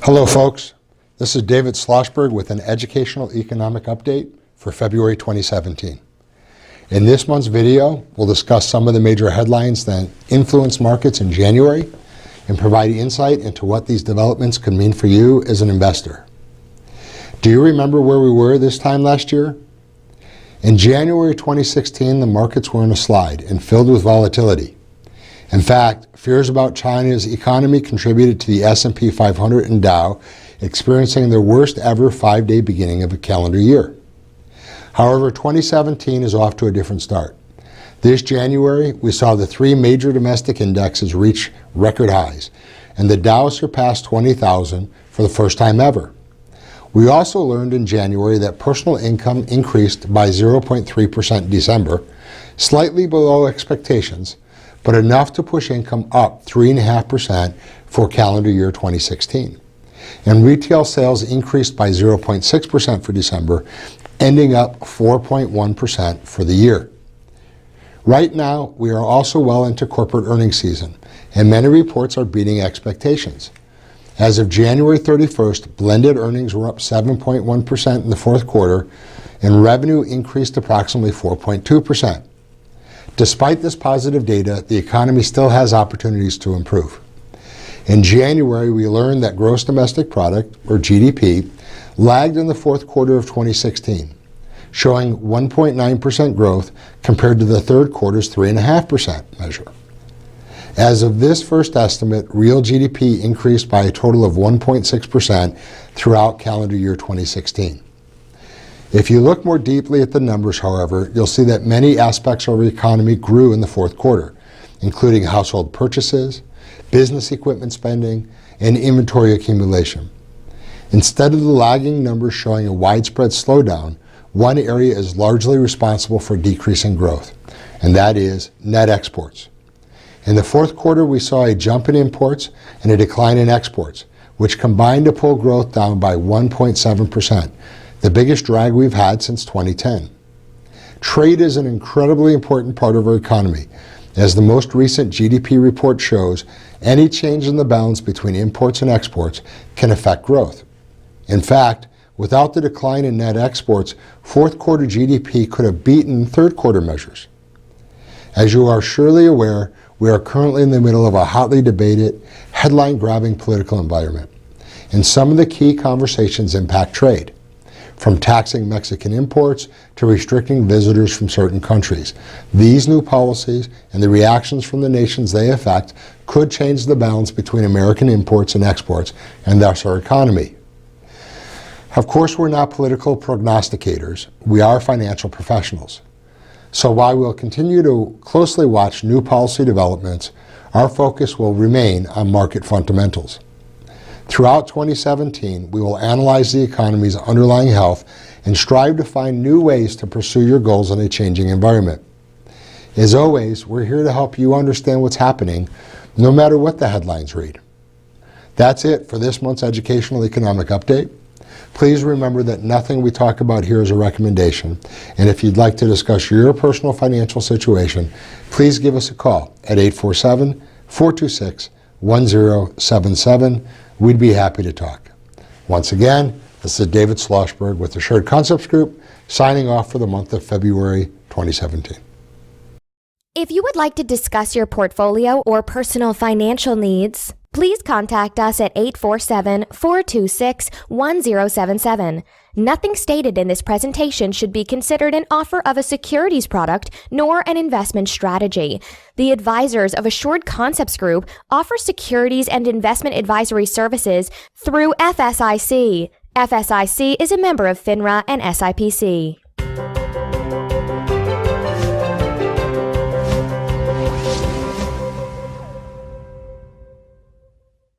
Hello folks, this is David Schlossberg with an educational economic update for February 2017. In this month's video, we'll discuss some of the major headlines that influenced markets in January and provide insight into what these developments could mean for you as an investor. Do you remember where we were this time last year? In January 2016, the markets were on a slide and filled with volatility. In fact, fears about China's economy contributed to the S&P 500 and Dow experiencing their worst ever 5-day beginning of a calendar year. However, 2017 is off to a different start. This January, we saw the three major domestic indexes reach record highs, and the Dow surpassed 20,000 for the first time ever. We also learned in January that personal income increased by 0.3% in December, slightly below expectations, but enough to push income up 3.5% for calendar year 2016. And retail sales increased by 0.6% for December, ending up 4.1% for the year. Right now, we are also well into corporate earnings season, and many reports are beating expectations. As of January 31st, blended earnings were up 7.1% in the fourth quarter, and revenue increased approximately 4.2%. Despite this positive data, the economy still has opportunities to improve. In January, we learned that gross domestic product, or GDP, lagged in the fourth quarter of 2016, showing 1.9% growth compared to the third quarter's 3.5% measure. As of this first estimate, real GDP increased by a total of 1.6% throughout calendar year 2016. If you look more deeply at the numbers, however, you'll see that many aspects of our economy grew in the fourth quarter, including household purchases, business equipment spending, and inventory accumulation. Instead of the lagging numbers showing a widespread slowdown, one area is largely responsible for decreasing growth, and that is net exports. In the fourth quarter, we saw a jump in imports and a decline in exports, which combined to pull growth down by 1.7%, the biggest drag we've had since 2010. Trade is an incredibly important part of our economy. As the most recent GDP report shows, any change in the balance between imports and exports can affect growth. In fact, without the decline in net exports, fourth quarter GDP could have beaten third quarter measures. As you are surely aware, we are currently in the middle of a hotly debated, headline-grabbing political environment, and some of the key conversations impact trade. From taxing Mexican imports to restricting visitors from certain countries, these new policies and the reactions from the nations they affect could change the balance between American imports and exports, and thus our economy. Of course, we're not political prognosticators. We are financial professionals. So while we'll continue to closely watch new policy developments, our focus will remain on market fundamentals. Throughout 2017, we will analyze the economy's underlying health and strive to find new ways to pursue your goals in a changing environment. As always, we're here to help you understand what's happening, no matter what the headlines read. That's it for this month's Educational Economic Update. Please remember that nothing we talk about here is a recommendation, and if you'd like to discuss your personal financial situation, please give us a call at 847-426-1077. We'd be happy to talk. Once again, this is David Schlossberg with Assured Concepts Group, signing off for the month of February 2017. If you would like to discuss your portfolio or personal financial needs, please contact us at 847-426-1077. Nothing stated in this presentation should be considered an offer of a securities product nor an investment strategy. The advisors of Assured Concepts Group offer securities and investment advisory services through FSIC. FSIC is a member of FINRA and SIPC.